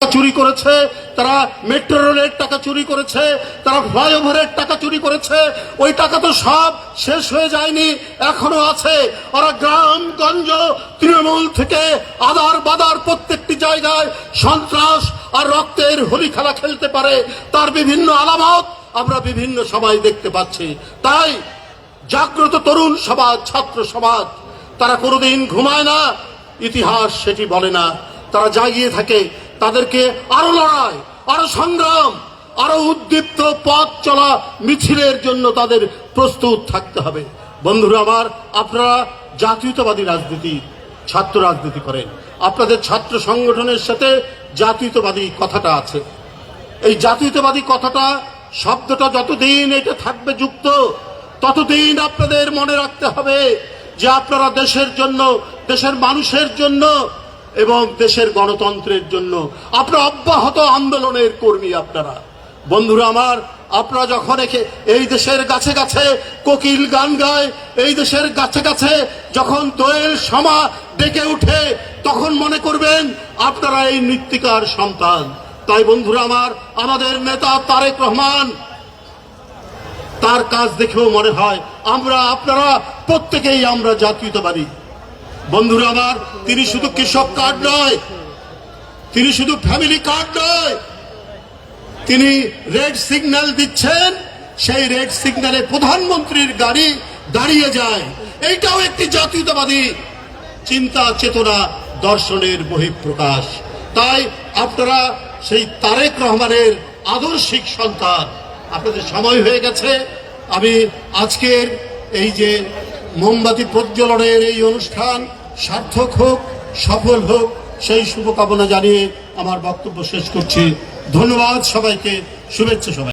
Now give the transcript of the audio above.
চুরি করেছে, তারা মেট্রো রেলের টাকা চুরি করেছে, তারা ফ্লাইওভারের টাকা চুরি করেছে। ওই টাকা তো সব শেষ হয়ে যায়নি, এখনো আছে। ওরা গ্রামগঞ্জ তৃণমূল থেকে আদার বাদার প্রত্যেকটি জায়গায় সন্ত্রাস আর রক্তের হোলি খেলা খেলতে পারে, তার বিভিন্ন আলামত আমরা বিভিন্ন সময় দেখতে পাচ্ছি। তাই জাগ্রত তরুণ সমাজ, ছাত্র সমাজ, তারা কোনোদিন ঘুমায় না, ইতিহাস সেটি বলে না, তারা জাগিয়ে থাকে। তাদেরকে আরো লড়াই, আরো সংগ্রাম, আরো উদ্দীপ্ত পথ চলা মিছিলের জন্য তাদের প্রস্তুত থাকতে হবে। বন্ধুরা আমার, আপনারা জাতীয়তাবাদী রাজনীতি, ছাত্র রাজনীতি করেন, আপনাদের ছাত্র সংগঠনের সাথে জাতীয়তাবাদী কথাটা আছে। এই জাতীয়তাবাদী কথাটা, শব্দটা যতদিন এটা থাকবে যুক্ত, ততদিন আপনাদের মনে রাখতে হবে যে আপনারা দেশের জন্য, দেশের মানুষের জন্য এবং দেশের গণতন্ত্রের জন্য আপনারা অব্যাহত আন্দোলনের কর্মী। আপনারা বন্ধুরা আমার, আপনারা যখন এই দেশের গাছে গাছে কোকিল গান গায়, এই দেশের গাছে গাছে যখন দোয়েল সমা ডেকে উঠে, তখন মনে করবেন আপনারা এই মৃত্তিকার সন্তান। তাই বন্ধুরা আমার, আমাদের নেতা তারেক রহমান, তার কাজ দেখেও মনে হয় আপনারা প্রত্যেকেই আমরা জাতীয়তাবাদী। বন্ধুরা আমার, তিনি শুধু কৃষক কার্ড নয়, তিনি শুধু ফ্যামিলি কার্ড নয়, তিনি রেড সিগন্যাল দিচ্ছেন, সেই রেড সিগন্যালে প্রধানমন্ত্রীর গাড়ি দাঁড়িয়ে যায়। এইটাও একটি জাতীয়তাবাদী চিন্তা, চেতনা, দর্শনের বহিঃপ্রকাশ। তাই আপনারা সেই তারেক রহমানের আদর্শিক সন্তান। আপনাদের সময় হয়ে গেছে। আমি আজকের এই যে মোমবাতি প্রজ্বলনের এই অনুষ্ঠান সার্থক হোক, সফল হোক, সেই শুভকামনা জানিয়ে আমার বক্তব্য শেষ করছি। ধন্যবাদ সবাইকে, শুভেচ্ছা সবাই।